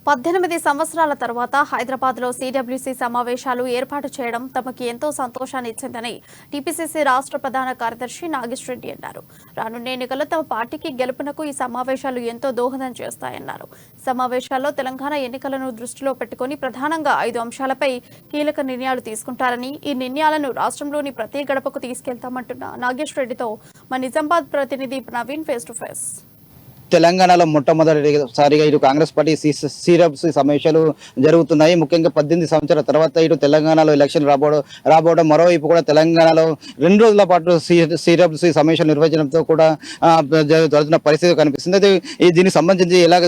18 సంవత్సరాల తర్వాత హైదరాబాద్లో సిడబ్ల్యూసీ సమావేశాలు ఏర్పాటు చేయడం తమకి ఎంతో సంతోషాన్ని ఇచ్చిందని టీపీసీసీ రాష్ట్ర ప్రధాన కార్యదర్శి నాగేశ్వర రెడ్డి అన్నారు. రానున్న ఎన్నికల్లో తమ పార్టీకి గెలుపునకు ఈ సమావేశాలు ఎంతో దోహదం చేస్తాయన్నారు. సమావేశాల్లో తెలంగాణ ఎన్నికలను దృష్టిలో పెట్టుకుని ప్రధానంగా 5 అంశాలపై కీలక నిర్ణయాలు తీసుకుంటారని, ఈ నిర్ణయాలను రాష్ట్రంలోని ప్రతి గడపకు తీసుకెళ్తామంటున్న నాగేశ్వర రెడ్డితో మా నిజామాబాద్ ప్రతినిధి నవీన్ ఫేస్ టు ఫేస్. తెలంగాణలో మొట్టమొదటిసారిగా ఇటు కాంగ్రెస్ పార్టీ సిరబ్స్ సమావేశాలు జరుగుతున్నాయి. ముఖ్యంగా 18 సంవత్సరాల తర్వాత ఇటు తెలంగాణలో ఎలక్షన్ రాబోవడం, మరోవైపు కూడా తెలంగాణలో 2 రోజుల పాటు సిరబ్స్ సమావేశాలు నిర్వహించడంతో కూడా జరుగుతున్న పరిస్థితి కనిపిస్తుంది. అయితే దీనికి సంబంధించి ఎలా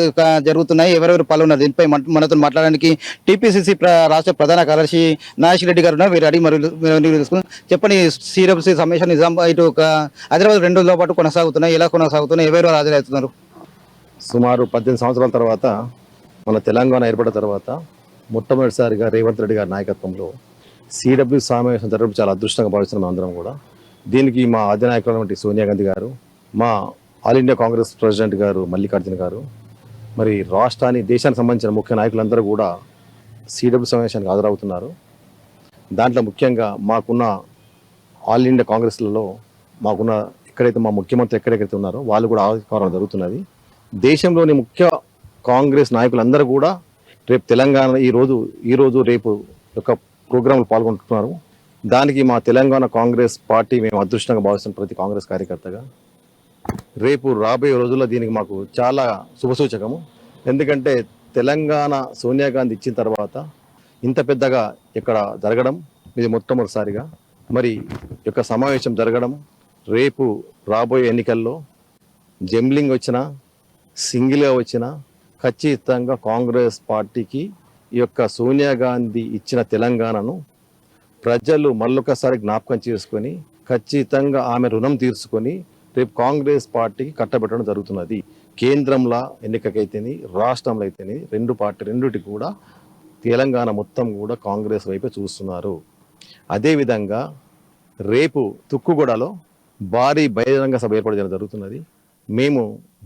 జరుగుతున్నాయి, ఎవరెవరు పాల్గొన్నారు, దీనిపై మనతో మాట్లాడడానికి టీపీసీసీ రాష్ట్ర ప్రధాన కార్యదర్శి నాగేశ్వర రెడ్డి గారు వీరు అడిగి మరి తెలుసుకుని చెప్పండి. సిరబ్స్ సమావేశాలు నిజామాబాద్ ఇటు హైదరాబాద్ 2 రోజుల పాటు కొనసాగుతున్నాయి, ఎలా కొనసాగుతున్నాయి, ఎవరెవరు హాజరవుతున్నారు? సుమారు 18 సంవత్సరాల తర్వాత మన తెలంగాణ ఏర్పడిన తర్వాత మొట్టమొదటిసారిగా రేవంత్ రెడ్డి గారి నాయకత్వంలో సిడబ్ల్యూ సమావేశం జరగడం చాలా అదృష్టంగా భావిస్తున్నాం అందరం కూడా. దీనికి మా అధినాయకులైనటువంటి సోనియా గాంధీ గారు, మా ఆల్ ఇండియా కాంగ్రెస్ ప్రెసిడెంట్ గారు మల్లికార్జున గారు, మరి దేశానికి సంబంధించిన ముఖ్య నాయకులందరూ కూడా సిడబ్ల్యూ సమావేశానికి హాజరవుతున్నారు. దాంట్లో ముఖ్యంగా మాకున్న ఆల్ ఇండియా కాంగ్రెస్లలో మాకున్న ఎక్కడైతే మా ముఖ్యమంత్రి ఎక్కడెక్కడైతే ఉన్నారో వాళ్ళు కూడా ఆవిష్కారం జరుగుతున్నది. దేశంలోని ముఖ్య కాంగ్రెస్ నాయకులందరూ కూడా రేపు తెలంగాణ ఈరోజు రేపు యొక్క ప్రోగ్రాంలు పాల్గొంటున్నారు. దానికి మా తెలంగాణ కాంగ్రెస్ పార్టీ మేము అదృష్టంగా భావిస్తున్న ప్రతి కాంగ్రెస్ కార్యకర్తగా రేపు రాబోయే రోజుల్లో దీనికి మాకు చాలా శుభసూచకము. ఎందుకంటే తెలంగాణ సోనియా గాంధీ ఇచ్చిన తర్వాత ఇంత పెద్దగా ఇక్కడ జరగడం ఇది మొట్టమొదటిసారిగా. మరి యొక్క సమావేశం జరగడం రేపు రాబోయే ఎన్నికల్లో జంబ్లింగ్ వచ్చినా సింగిల్గా వచ్చిన ఖచ్చితంగా కాంగ్రెస్ పార్టీకి ఈ యొక్క సోనియా గాంధీ ఇచ్చిన తెలంగాణను ప్రజలు మళ్ళొకసారి జ్ఞాపకం చేసుకొని ఖచ్చితంగా ఆమె రుణం తీర్చుకొని రేపు కాంగ్రెస్ పార్టీకి కట్టబెట్టడం జరుగుతున్నది. కేంద్రంలో ఎన్నికకైతేని రాష్ట్రంలో అయితేని రెండుటి కూడా తెలంగాణ మొత్తం కూడా కాంగ్రెస్ వైపే చూస్తున్నారు. అదేవిధంగా రేపు తుక్కుగూడలో భారీ బహిరంగ సభ ఏర్పాటు చేయడం జరుగుతున్నది. మేము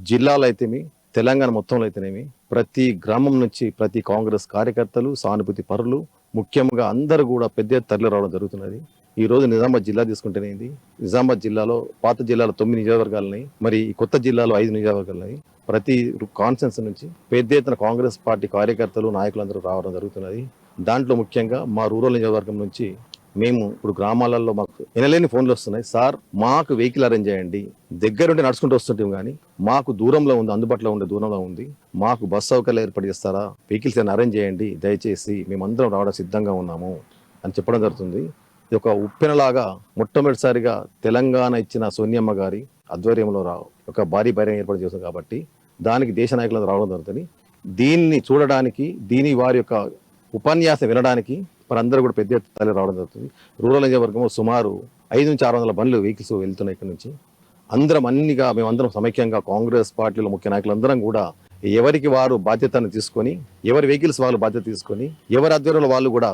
జిల్లాలో అయితేమి తెలంగాణ మొత్తంలో అయితేనేమి ప్రతి గ్రామం నుంచి ప్రతి కాంగ్రెస్ కార్యకర్తలు, సానుభూతి పరులు, ముఖ్యంగా అందరూ కూడా పెద్ద తరలి రావడం జరుగుతున్నది. ఈ రోజు నిజామాబాద్ జిల్లా తీసుకుంటేనేది నిజామాబాద్ జిల్లాలో పాత జిల్లాలో 9 నియోజకవర్గాలున్నాయి, మరి ఈ కొత్త జిల్లాలో 5 నియోజకవర్గాలున్నాయి. ప్రతి కాన్ఫరెన్స్ నుంచి పెద్ద ఎత్తున కాంగ్రెస్ పార్టీ కార్యకర్తలు, నాయకులందరూ రావడం జరుగుతున్నది. దాంట్లో ముఖ్యంగా మా రూరల్ నియోజకవర్గం నుంచి మేము ఇప్పుడు గ్రామాలలో మాకు ఎనలేని ఫోన్లు వస్తున్నాయి. సార్ మాకు వెహికల్ అరేంజ్ చేయండి, దగ్గరుండి నడుచుకుంటూ వస్తుంటాం కానీ మాకు దూరంలో ఉంది, అందుబాటులో ఉండే దూరంలో ఉంది, మాకు బస్ సౌకర్యాలు ఏర్పాటు చేస్తారా, వెహికల్స్ అని అరేంజ్ చేయండి దయచేసి, మేమందరం రావడం సిద్ధంగా ఉన్నాము అని చెప్పడం జరుగుతుంది. ఇది ఒక ఉప్పెనలాగా మొట్టమొదటిసారిగా తెలంగాణ ఇచ్చిన సోనియమ్మ గారి ఆధ్వర్యంలో ఒక భారీ బహిరంగ ఏర్పాటు చేస్తుంది కాబట్టి దానికి దేశ నాయకులు రావడం జరుగుతుంది. దీన్ని చూడడానికి వారి యొక్క ఉపన్యాసం వినడానికి మనందరూ కూడా పెద్ద ఎత్తున రావడం జరుగుతుంది. రూరల్ నియోజకవర్గంలో సుమారు 500 నుంచి 600 బండ్లు వెహికల్స్ వెళ్తున్నాయి. ఇక్కడ నుంచి మేమందరం సమైక్యంగా కాంగ్రెస్ పార్టీలో ముఖ్య నాయకులందరం కూడా ఎవరికి వారు బాధ్యతను తీసుకొని, ఎవరి వెహికల్స్ వాళ్ళు బాధ్యత తీసుకొని, ఎవరి ఆధ్వర్యంలో వాళ్ళు కూడా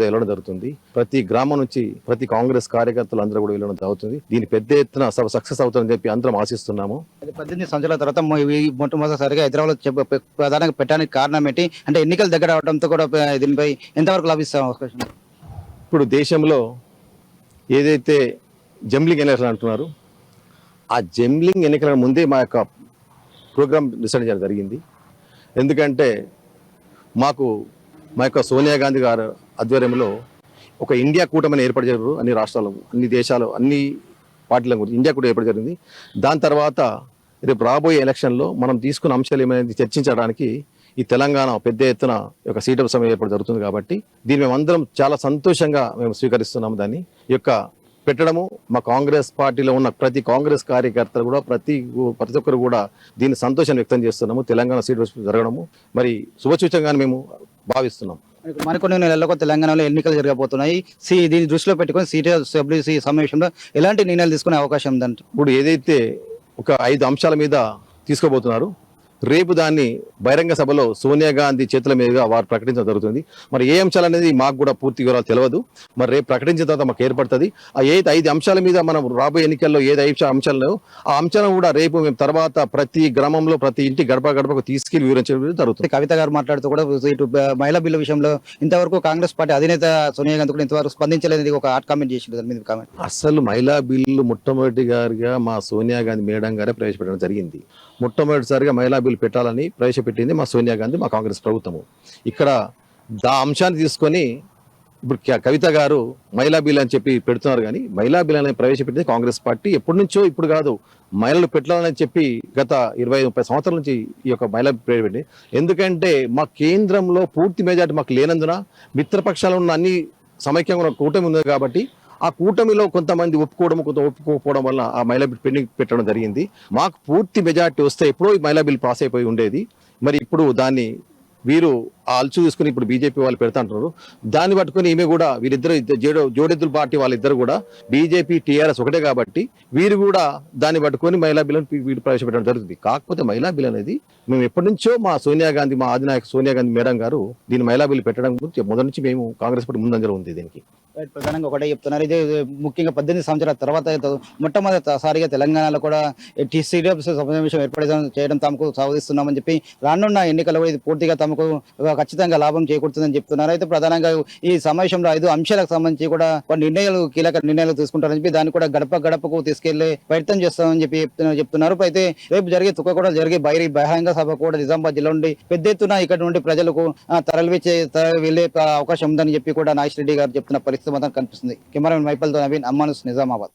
వెళ్ళడం జరుగుతుంది. ప్రతి గ్రామం నుంచి ప్రతి కాంగ్రెస్ కార్యకర్తలు అందరూ కూడా వెళ్ళడం జరుగుతుంది. దీని పెద్ద ఎత్తున సక్సెస్ అవుతుందని చెప్పి అందరం ఆశిస్తున్నాము. 18 సంవత్సరాల తర్వాత మొట్టమొదటిసారిగా హైదరాబాద్ ప్రధానంగా పెట్టడానికి కారణం ఏంటి? అంటే ఎన్నికలు దగ్గర అవడంతో కూడా దీనిపై ఎంతవరకు లాభిస్తాం అవకాశం? ఇప్పుడు దేశంలో ఏదైతే జంబ్లింగ్ ఎన్నికలు అంటున్నారు, ఆ జంబ్లింగ్ ఎన్నికల ముందే మా యొక్క ప్రోగ్రాం డిసైడ్ చేయడం జరిగింది. ఎందుకంటే మా యొక్క సోనియా గాంధీ గారి ఆధ్వర్యంలో ఒక ఇండియా కూటమిని ఏర్పాటు చేశారు. అన్ని రాష్ట్రాలు, అన్ని దేశాలు, అన్ని పార్టీల గురించి ఇండియా కూటమి ఏర్పాటు జరిగింది. దాని తర్వాత రేపు రాబోయే ఎలక్షన్లో మనం తీసుకున్న అంశాలు ఏమైనా చర్చించడానికి ఈ తెలంగాణ పెద్ద ఎత్తున ఒక సీటు సమయం ఏర్పాటు జరుగుతుంది. కాబట్టి దీన్ని మేమందరం చాలా సంతోషంగా మేము స్వీకరిస్తున్నాము. దాన్ని యొక్క పెట్టడము మా కాంగ్రెస్ పార్టీలో ఉన్న ప్రతి కాంగ్రెస్ కార్యకర్తలు కూడా ప్రతి ఒక్కరు కూడా దీన్ని సంతోషాన్ని వ్యక్తం చేస్తున్నాము. తెలంగాణ సీటు జరగడము మరి శుభసూచకంగా మేము భావిస్తున్నాం. మరికొన్ని నెలలకు తెలంగాణలో ఎన్నికలు జరగబోతున్నాయి. దీన్ని దృష్టిలో పెట్టుకుని సిడబ్ల్యూసీ సమావేశంలో ఎలాంటి నిర్ణయాలు తీసుకునే అవకాశం ఉందంటే ఇప్పుడు ఏదైతే ఒక 5 అంశాల మీద తీసుకోబోతున్నారు, రేపు దాన్ని బహిరంగ సభలో సోనియా గాంధీ చేతుల మీదుగా వారు ప్రకటించడం జరుగుతుంది. మరి ఏ అంశాలు అనేది మాకు కూడా పూర్తి వివరాలు తెలియదు. మరి రేపు ప్రకటించిన తర్వాత మాకు ఏర్పడుతుంది. ఆ 5 అంశాల మీద మనం రాబోయే ఎన్నికల్లో ఏది 5 అంశాలు ఆ అంశాలను కూడా రేపు మేము తర్వాత ప్రతి గ్రామంలో ప్రతి ఇంటి గడపకు తీసుకెళ్లి వివరించడం జరుగుతుంది. కవిత గారు మాట్లాడుతూ కూడా ఇటు మహిళా బిల్లు విషయంలో ఇంతవరకు కాంగ్రెస్ పార్టీ అధినేత సోనియా గాంధీ కూడా ఇంతవరకు స్పందించలేదు. ఒక హాట్ కామెంట్ చేసింది దాని మీద కామెంట్. అసలు మహిళా బిల్లు మొట్టమొదటిగా మా సోనియా గాంధీ మేడం గారే ప్రవేశపెట్టడం జరిగింది. మొట్టమొదటిసారిగా మహిళా బిల్లు పెట్టాలని ప్రవేశపెట్టింది మా సోనియా గాంధీ, మా కాంగ్రెస్ ప్రభుత్వము. ఇక్కడ దా అంశాన్ని తీసుకొని ఇప్పుడు కవిత గారు మహిళా బిల్ అని చెప్పి పెడుతున్నారు. కానీ మహిళా బిల్ అనేది ప్రవేశపెట్టింది కాంగ్రెస్ పార్టీ ఎప్పటి నుంచో, ఇప్పుడు కాదు. మహిళలు పెట్టాలని చెప్పి గత 20-30 సంవత్సరాల నుంచి ఈ యొక్క మహిళా ప్రవేశపెట్టింది. ఎందుకంటే మా కేంద్రంలో పూర్తి మెజార్టీ మాకు లేనందున మిత్రపక్షాలు ఉన్న అన్ని సమైక్యంగా ఉన్న కూటమి ఉంది కాబట్టి ఆ కూటమిలో కొంతమంది ఒప్పుకోకపోవడం వల్ల ఆ మహిళా బిల్ పెండింగ్ పెట్టడం జరిగింది. మాకు పూర్తి మెజార్టీ వస్తే ఎప్పుడో ఈ మహిళా బిల్ పాస్ అయిపోయి ఉండేది. మరి ఇప్పుడు దాన్ని వీరు ఆ అలుచు తీసుకుని ఇప్పుడు బీజేపీ వాళ్ళు పెడతా అంటున్నారు. దాన్ని పట్టుకుని ఈమె కూడా వీరిద్దరు జోడెద్దుల పార్టీ వాళ్ళిద్దరు కూడా బీజేపీ టీఆర్ఎస్ ఒకటే కాబట్టి వీరు కూడా దాన్ని పట్టుకొని మహిళా బిల్లు వీరు ప్రవేశపెట్టడం జరుగుతుంది. కాకపోతే మహిళా బిల్ అనేది మేము ఎప్పటి నుంచో మా సోనియా గాంధీ, మా అధినాయక సోనియా గాంధీ మేడం గారు దీన్ని మహిళా బిల్లు పెట్టడం గురించి మొదటి నుంచి మేము కాంగ్రెస్ పార్టీ ముందంజలో ఉంది. దీనికి ప్రధానంగా ఒకటే చెప్తున్నారు. ఇది ముఖ్యంగా 18 సంవత్సరాల తర్వాత మొట్టమొదటిసారిగా తెలంగాణలో కూడా సీరియస్ సమావేశం ఏర్పాటు చేయడం తమకు సాధిస్తున్నామని చెప్పి రానున్న ఎన్నికల్లో ఇది పూర్తిగా తమకు ఖచ్చితంగా లాభం చేకూరుతుందని చెప్తున్నారు. అయితే ప్రధానంగా ఈ సమావేశంలో 5 అంశాలకు సంబంధించి కూడా కొన్ని కీలక నిర్ణయాలు తీసుకుంటారని చెప్పి దాన్ని కూడా గడపకు తీసుకెళ్లే ప్రయత్నం చేస్తామని చెప్పి చెప్తున్నారు. అయితే రేపు జరిగే బహిరంగ సభ కూడా నిజామాబాద్ జిల్లా నుండి పెద్ద ఎత్తున ఇక్కడ నుండి ప్రజలకు వెళ్లే అవకాశం ఉందని చెప్పి కూడా నాగేష్ రెడ్డి గారు చెప్తున్న పరిస్థితి మాత్రం కనిపిస్తుంది. కెమెరామెన్ మైపల్తో నవీన్, అమ్మానుస్, నిజామాబాద్.